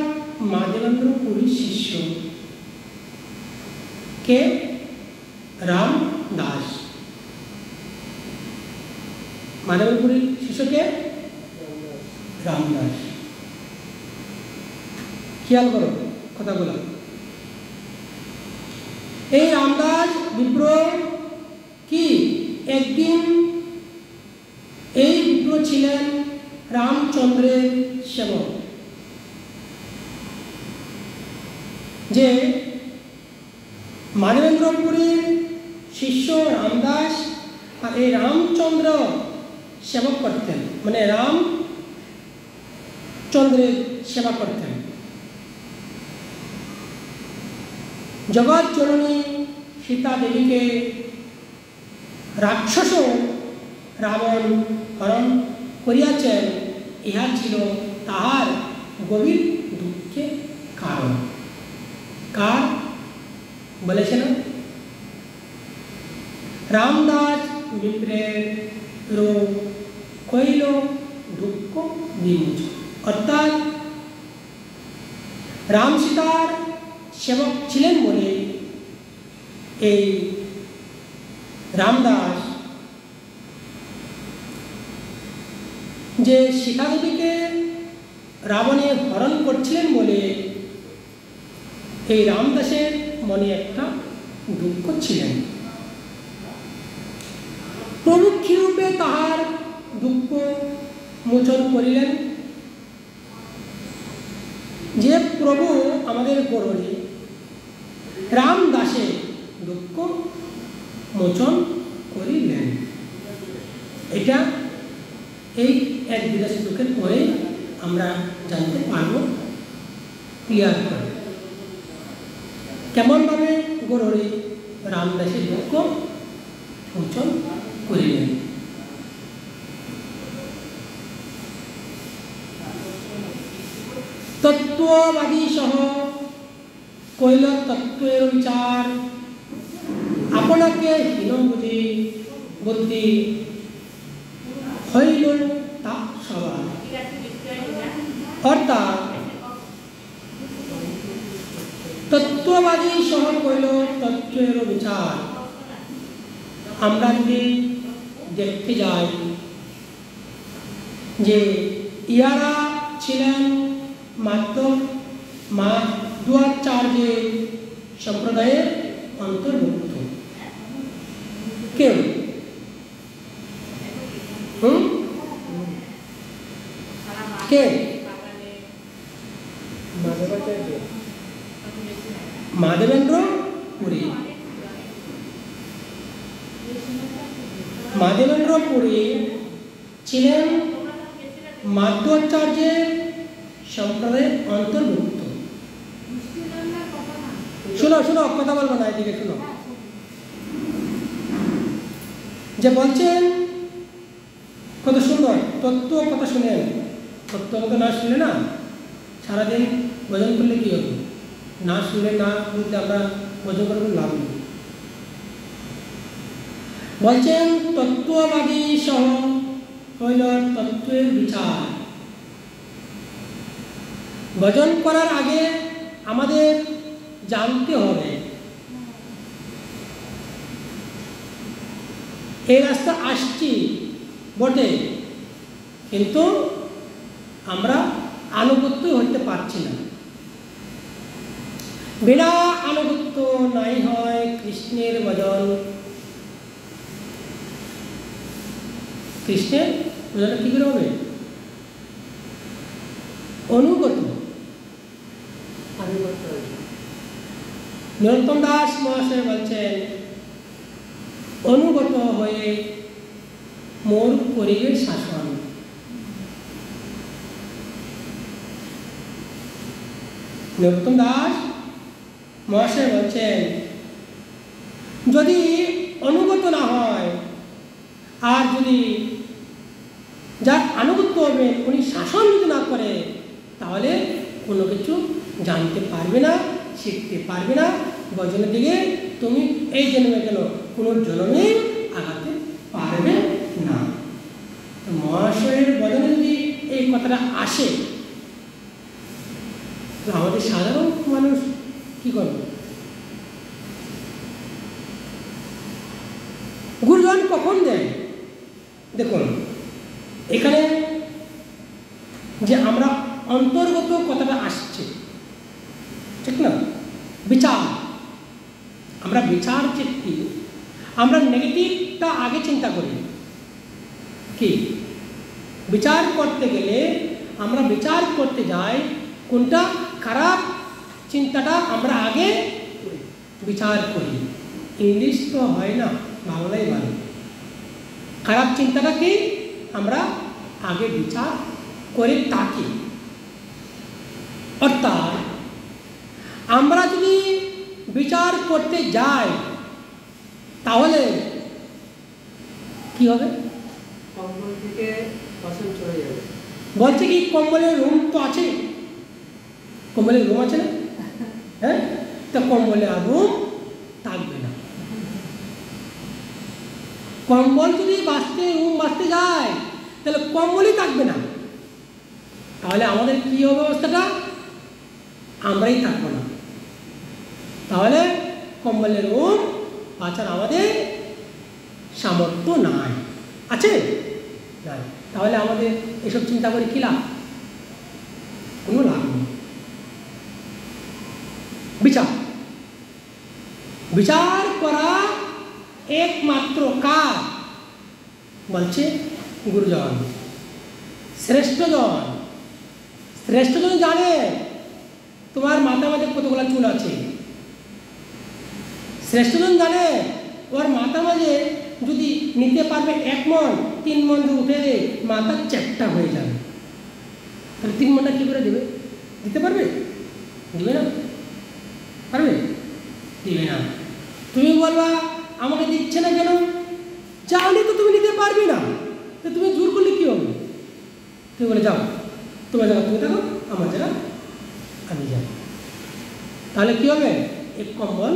মাধবেন্দ্র পুরীর শিষ্য কে রামদাস। মাধবেন্দ্রপুরীর শিষ্যকে রামদাস। খেয়াল করো কথাগুলো। এই রামদাস বিপ্র কি একদিন এই বিপ্র ছিলেন রামচন্দ্রের সেবক, যে মাধবেন্দ্রপুরীর শিষ্য রামদাস আর এই রামচন্দ্র সেবক করতেন, মানে রামচন্দ্রের সেবা করতেন। জগৎ জননী সীতা দেবীকে রাক্ষস রাবণ হরণ করিয়াছেন, ইহা ছিল তাহার গভীর দুঃখের কারণ। কার বলেছে না? রামদাস বিপ্রের রোগ কইল দুঃখ বিমোচন। অর্থাৎ রাম সীতার সেবক ছিলেন বলে এই রামদাস যে সীতা দেবীকে রাবণে হরণ করছিলেন বলে এই রামদাসের মনে একটা দুঃখ ছিলেন। প্রভু কিরূপে তাহার দুঃখ মোচন করিলেন? যে প্রভু আমাদের গরুরে রামদাসের দুঃখ মোচন করিলেন, এটা এই এক বিরাশি শ্লোকের পরে আমরা জানতে পারব ক্লিয়ার করে কেমনভাবে গরুরে রামদাসের দুঃখ মোচন করিলেন। তত্ত্ববাদী সহ কইল তত্ত্বের বিচার, আপনাকে হীন বুঝি বুদ্ধি হইল তা সবার। অর্থাৎ তত্ত্ববাদী সহ কইল তত্ত্বের বিচার। আমরা যদি দেখতে যাই যে ইহারা ছিলেন মাত্র মাধ্বাচার্যের সম্প্রদায়ের অন্তর্ভুক্ত। কেউ মাধবেন্দ্র পুরী। মাধবেন্দ্র পুরী ছিলেন মাধ্বাচার্যের সম্প্রদায়ের অন্তর্ভুক্ত। শোনো শোনো, কথা বলবো না, এদিকে শোনো। যে বলছেন কত সুন্দর তত্ত্ব কথা শুনেন, তত্ত্ব কথা না শুনলে না সারাদিন ভজন করলে কী হবে? না শুনলে না বলতে আমরা ভজন করবো লাভ নেই। বলছেন তত্ত্ববাদী সহ হইল তত্ত্বের বিচার। ভজন করার আগে আমাদের জানতে হবে এই রাস্তা আসছি বটে, কিন্তু আমরা আনুগত্য হইতে পারছি না। বিনা আনুগত্য নাই হয় কৃষ্ণের ভজন। কৃষ্ণের ভজনটা কী করে হবে? অনুগত। নরোত্তম দাস মহাশয় বলছেন অনুগত হয়ে মোর করিবে শাসন। নরোত্তম দাস মহাশয় বলছেন যদি অনুগত না হয় আর যদি যার আনুগত্য হবে উনি শাসন যদি না করে, তাহলে কোনো কিছু জানতে পারবে না, শিখতে পারবে না। ভজনের দিকে তুমি এই জন্মে কেন কোনো জন্মে আগাতে পারবে না। তো মহাশয়ের ভজনে যদি এই কথাটা আসে, তো আমাদের সাধারণ মানুষ কি করবে? গুরুজন কখন দেয়? দেখুন এখানে যে আমরা অন্তর্গত কথাটা আসছে, ঠিক না? বিচার, আমরা বিচার চিত্তি, আমরা নেগেটিভটা আগে চিন্তা করি। কি বিচার করতে গেলে আমরা বিচার করতে যাই কোনটা খারাপ চিন্তাটা আমরা আগে বিচার করি। ইংলিশ তো হয় না, বাংলাই ভালো। খারাপ চিন্তাটা কি আমরা আগে বিচার করে থাকি। অর্থাৎ আমরা যদি বিচার করতে যাই তাহলে কি হবে?
কম্বল থেকে পছন্দ চলে যাবে।
বলছে কি কম্বলের রুম তো আছে, কম্বলের রুম আছে না? হ্যাঁ, তো কম্বলে আর রুম থাকবে না। কম্বল যদি বাঁচতে রুম বাঁচতে যায় তাহলে কম্বলই থাকবে না। তাহলে আমাদের কী হবে অবস্থাটা? আমরাই থাকবো না। তাহলে কম্বলের রুম বাঁচার আমাদের সামর্থ্য নাই, আছে নাই। তাহলে আমাদের এসব চিন্তা করে কী লাভ? কোনো লাভ নেই। বিচার বিচার করা একমাত্র কাজ বলছে গুরুজন, শ্রেষ্ঠজন। শ্রেষ্ঠজন জানে তোমার মাথা মাঝে কতগুলো চুল আছে। শ্রেষ্ঠজন জানে ওর মাথা মাঝে যদি নিতে পারবে 1 মণ, 3 মণ উঠে দেয় মাথা চ্যাপটা হয়ে যাবে। তাহলে 3 মণটা কী করে দেবে? দিতে পারবে? দিবে না, পারবে? দিবে না। তুমি বলবা আমাকে দিচ্ছে না কেন? চাইলে তো তুমি নিতে পারবে না, তো তুমি জোর করলে কী হবে? তুমি বলে যাও, তোমার জায়গা তুমি থাকো, আমার জায়গা আমি যাই। তাহলে কী হবে? এক কম্বল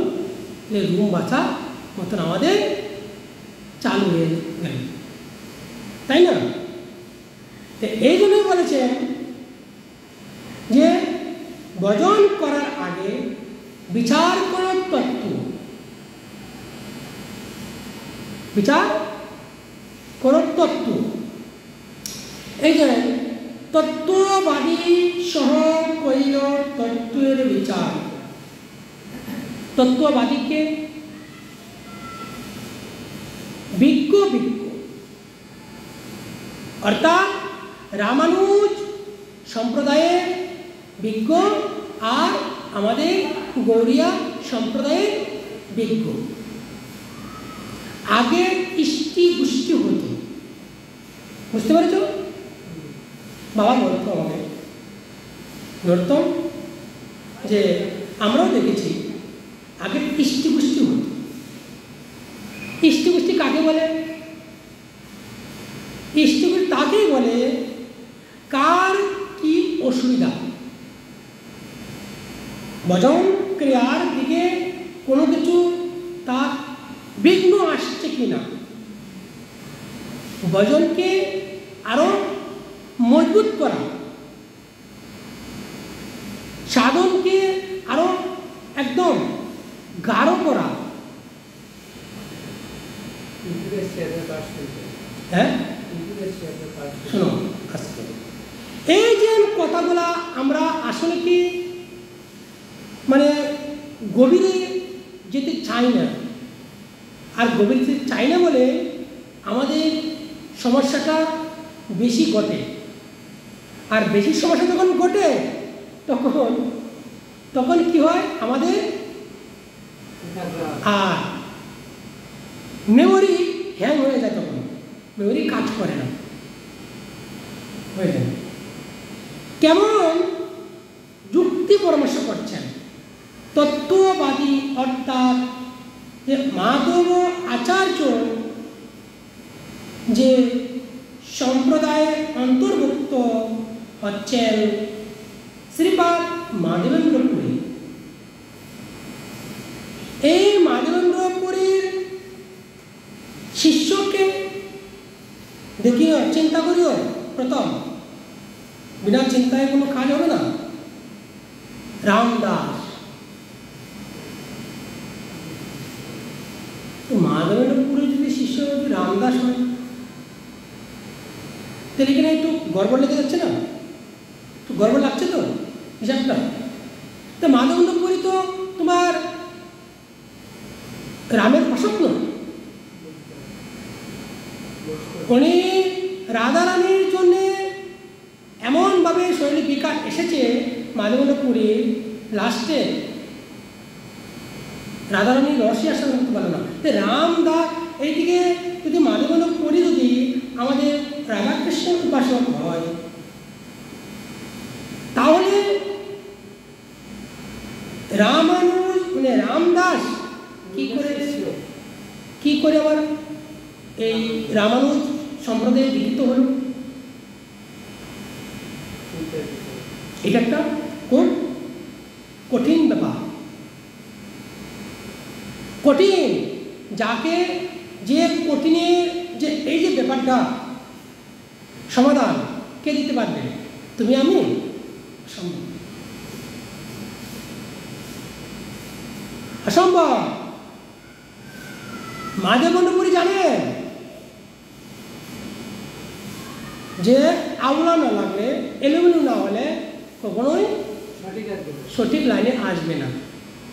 রুম বাঁচা মতন আমাদের চালু হয়ে গেল, তাই না? তো এই জন্যই বলেছেন যে ভজন করার আগে বিচার করো তত্ত্ব। বিচার করো তত্ত্ব। এই যে তত্ত্ববাদী সহ কইল তত্ত্বের বিচার। তত্ত্ববাদীকে বিজ্ঞ বিজ্ঞ অর্থাৎ রামানুজ সম্প্রদায়ের বিজ্ঞ আর আমাদের গৌড়িয়া সম্প্রদায়ের বিজ্ঞ। আগে ইষ্টি গোষ্ঠী হতো, বুঝতে পেরেছ? বাবা বলতো আমাকে, ধরতাম যে আমরাও দেখেছি আগে ইষ্টি গোষ্ঠী হতো। ইষ্টি গোষ্ঠী কাকে বলে? ইষ্টি গোষ্ঠী তাকেই বলে কার কি অসুবিধা, ভজন ক্রিয়ার দিকে কোনো কিছু তার বিঘ্ন আসছে কিনা, ভজনকে আরো মজবুত করা, সাধনকে আরো একদম গাঢ় করা। হ্যাঁ, শোনো, এই যে কথাগুলা আমরা আসলে কি মানে গভীরে যেতে চাই না, আর গভীরে যেতে চাই না বলে আমাদের সমস্যাটা বেশি ঘটে। আর বেশি সমস্যা যখন ঘটে তখন কি হয়, আমাদের আর মেমোরি হ্যাং হয়ে যায়, তখন মেমোরি কাজ করে না। বুঝলেন? কেমন যুক্তি পরামর্শ করছেন তত্ত্ববাদী, অর্থাৎ যে মাধব আচার্য যে সম্প্রদায়ের অন্তর্ভুক্ত হচ্ছেন শ্রীপাদ মাধবেন্দ্র পুরী। এই মাধবেন্দ্র পুরীর শিষ্যকে দেখিও, চিন্তা করিও। প্রথম, বিনা চিন্তায় কোনো কাজ হবে না, রামদাস। তো মাধবেন্দ্র পুরীর যদি শিষ্য যদি রামদাস হয়, তাহলে এখানে একটু গড়বড় লেগে যাচ্ছে না? একটু গড়বড় লাগছে তো হিসাবটা। তো মাধবেন্দ্র পুরী তো তোমার রামের অস্বপ্ন। উনি রাধারানীর জন্য এমনভাবে শরীরে বিকার এসেছে, মাধবেন্দ্র পুরী লাস্টে রাধারানীর রসই আসা করতে পারলো না। রামদাস এইদিকে যদি মাধবেন্দ্র পুরী যদি আমাদের রাধাকৃষ্ণের উপাসক হয়, তাহলে রামানুজ মানে রামদাস কি করে আবার এই রামানুজ সম্প্রদায়ে দীক্ষিত হল? এটা একটা খুব কঠিন ব্যাপার, কঠিন। যাকে যে কঠিনের যে এই যে ব্যাপারটা সমাধান কে দিতে পারবে? তুমি, আমি? অসম্ভব। মাধবেন্দ্র পুরী জানেন যে আওলা না লাগলে, এলোমেলো না হলে কখনোই সঠিক লাইনে আসবে না।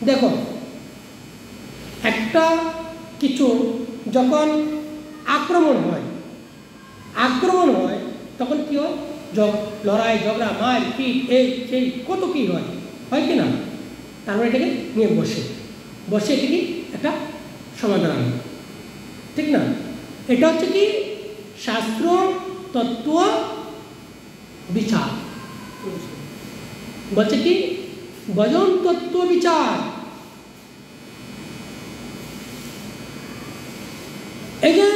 দেখো, একটা কিছু যখন আক্রমণ হয় তখন কি হয়? লড়াই ঝগড়া, মার পিট, এই সেই কত কি হয় কি না? তারপরে এটাকে নিয়ে বসে এটাকে একটা সমাধান, ঠিক না? এটা হচ্ছে কি শাস্ত্র তত্ত্ব বিচার, বলছে কি ভজন তত্ত্ব বিচার। এই যে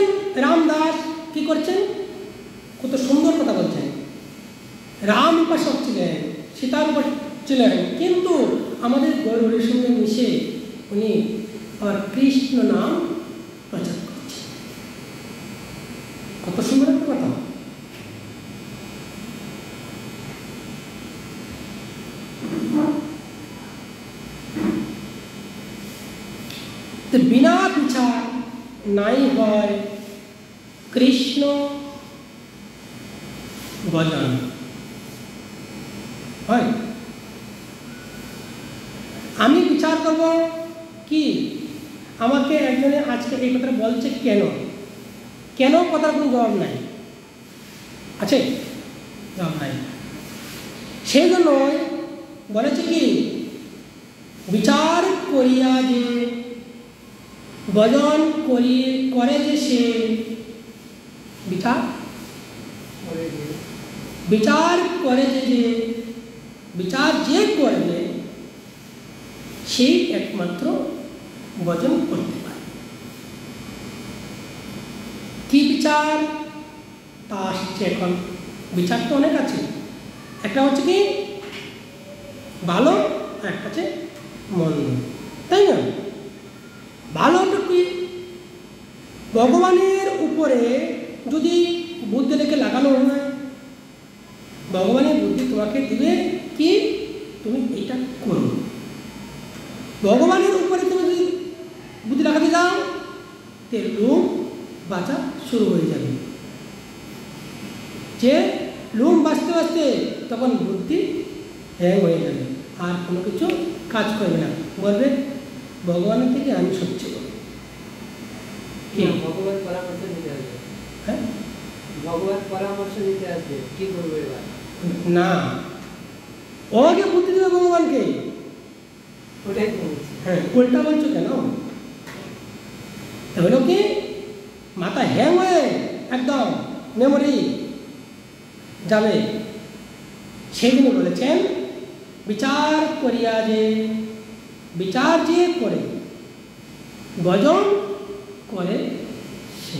রামদাস কি করছেন, কত সুন্দর কথা বলছেন। রাম উপাসক ছিলেন, সীতার উপাসক ছিলেন, কিন্তু আমাদের গৌরবের সঙ্গে মিশে উনি আর কৃষ্ণ নাম প্রচার করছেন। কত সুন্দর একটা কথা। বিনা বিচার নাই হয় কৃষ্ণ ভজন হয়। আমি বিচার করব কি, আমাকে একজনে আজকে এই কথাটা বলছে কেন কথার কোনো জবাব নাই, আছে জবাব নাই। সেই জন্য বলেছে কি বিচার করিয়া যে ভজন করে যে সে বিচার বিচার করে যে বিচার যে করবে সেই একমাত্র ভজন করতে পারে। কি বিচার তা আসছে এখন। বিচার তো অনেক আছে, একটা হচ্ছে কি ভালো আর একটা হচ্ছে মন্দ, তাই না? ভালোটা কি ভগবানের উপরে যদি বুদ্ধি রেখে লাগানো হয়, ভগবানের বুদ্ধি তোমাকে দিবে কি তুমি এটা করো। ভগবানের উপরে তুমি যদি বুদ্ধি লাগাতে যাও তে লোভ বাঁচা শুরু হয়ে যাবে, যে লোভ বাঁচতে বাঁচতে তখন বুদ্ধি হ্যাং হয়ে যাবে, আর কোনো কিছু কাজ করবে না, বলবে ভগবানের থেকে আমি সবচেয়ে বড়।
ভগবান পরামর্শ নিতে আসবে।
হ্যাঁ,
ভগবান পরামর্শ নিতে আসবে, কি করবে এবার?
না, ওকে বুদ্ধি দেবে ভগবানকে।
ওটাই তো বলছি।
হ্যাঁ, উল্টা বলছো কেন? হলো কি মাথা হ্যাং হয়ে একদম মেমোরি যাবে। সেই জন্য বলেছেন বিচার করিয়া যে বিচার যে করে ভজন করে সে।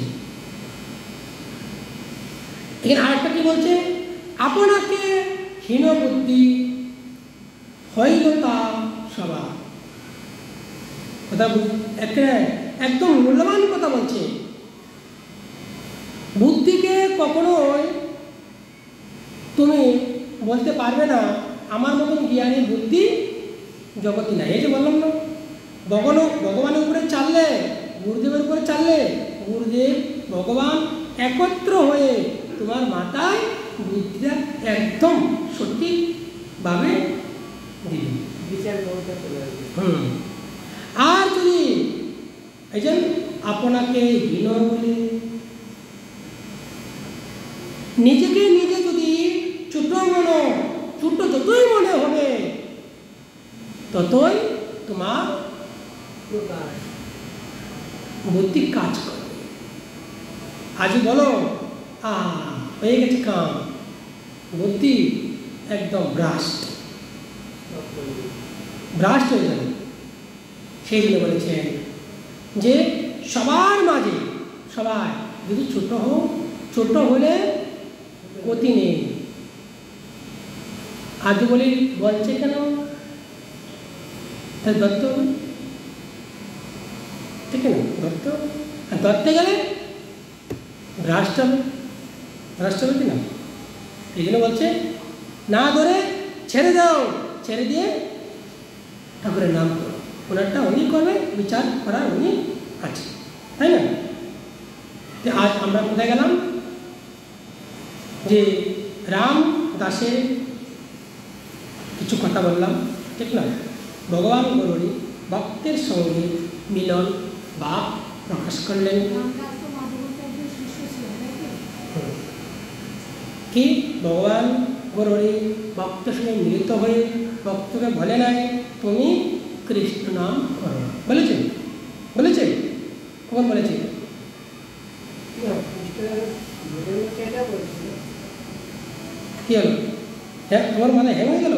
এখানে আরেকটা কি বলছে, আপনাকে হীন বুদ্ধি হইল তা সবার। কথা একদম মূল্যবান কথা বলছে। বুদ্ধিকে কখনোই তুমি বলতে পারবে না আমার মতন জ্ঞানী বুদ্ধি জগতে নাই। এই যে বললাম না, ভগবানের উপরে চাললে, গুরুদেবের উপরে চাললে গুরুদেব ভগবান একত্র হয়ে তোমার মাথায় বুদ্ধিটা একদম সঠিকভাবে দিবে,
বিচার ব্যবস্থা চলে আসবে।
আর যদি এই যে আপনাকে হীন বলে নিজেকে নিজে যদি ছোট যতই মনে হবে ততই তোমার বুদ্ধি কাজ করবে। আজ বলো হয়ে গেছে কাম, বুদ্ধি একদম ব্রাস্ট হয়ে যাবে। সেই জন্য বলেছেন যে সবার মাঝে সবাই যদি ছোট হলে গতি নেই। আজ বলি বলছে কেন দত্ত হবে, ঠিক না? ধরতে গেলে ভ্রাষ্ট হবে কি না? এই জন্য বলছে না ধরে ছেড়ে দাও, ছেড়ে দিয়ে ঠাকুরের নাম করো, ওনারটা উনি করবে, বিচার করার উনি আছে, তাই না? আজ আমরা কোথায় গেলাম, যে রাম দাসের কিছু কথা বললাম, ঠিক না? ভগবান গরুড়ি ভক্তের সঙ্গে মিলন ভাব প্রকাশ করলেন। কি ভগবান গরুড়ি ভক্তের সঙ্গে মিলিত হয়ে ভক্তকে বলে নাই তুমি কৃষ্ণ নাম করো, বলেছে কখন বলেছে? কি হলো? হ্যাঁ, তোমার মানে হ্যাঁ হয়ে গেল?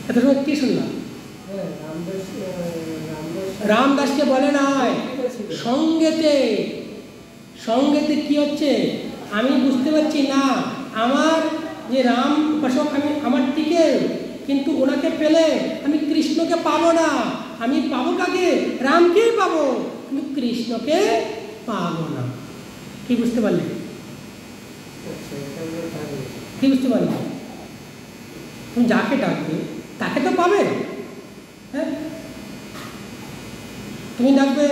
এত সময় কি শুনলাম? রামদাসকে বলে নাই, সঙ্গেতে কি হচ্ছে আমি বুঝতে পারছি না। আমার যে রাম উপাসক আমি আমার টিকে, কিন্তু ওনাকে পেলে আমি কৃষ্ণকে পাবো না। আমি পাবো কাকে? রামকেই পাবো, কিন্তু কৃষ্ণকে পাবো না। কি বুঝতে পারলে? কি বুঝতে পারলে? তুমি যাকে ডাকবে তাকে তো পাবে। হ্যাঁ, তুমি ডাকবে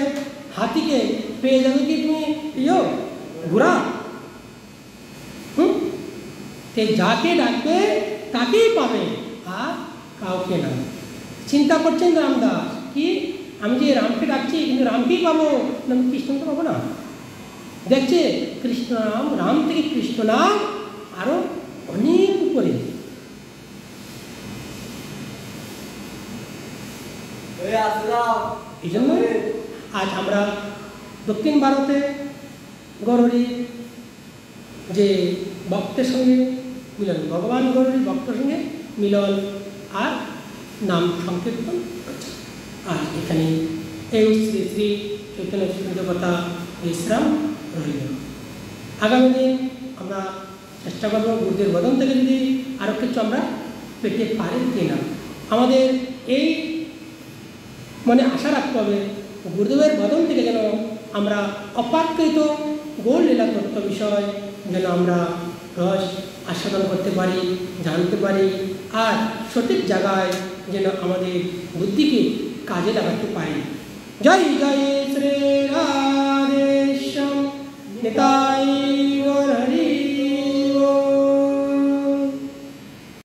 হাতিকে, পেয়ে যাবে কি তুমি ঘোড়া? যাকে ডাকবে তাকেই পাবে, আর কাউকে না। চিন্তা করছেন রামদাস কি আমি যে রামকে ডাকছি কিন্তু রামকেই পাবো, আমি কৃষ্ণকে পাবো না। দেখছে কৃষ্ণ নাম, রাম থেকে কৃষ্ণ নাম আরো অনেক উপরে। এই জন্য আজ আমরা দক্ষিণ ভারতে গৌরহরি যে ভক্তের সঙ্গে মিলন, ভগবান গৌরহরি ভক্তের সঙ্গে মিলন আর নাম সংকীর্তন করছে। আর এখানে এই শ্রী শ্রী চৈতন্য দেবতা বিশ্রাম রইল। আগামী দিন আমরা চেষ্টা করবো গুরুদেব বদন থেকে যদি আরও কিছু আমরা পেতে পারি কিনা। আমাদের এই মনে আশা রাখতে হবে গুরুদেবের বদন থেকে যেন আমরা অপাকৃত গৌর লীলা তত্ত্ব বিষয় যেন আমরা রস আস্বাদন করতে পারি, জানতে পারি, আর সঠিক জায়গায় যেন আমাদের বুদ্ধিকে কাজে লাগাতে পারি। জয় জয় শ্রী রাম।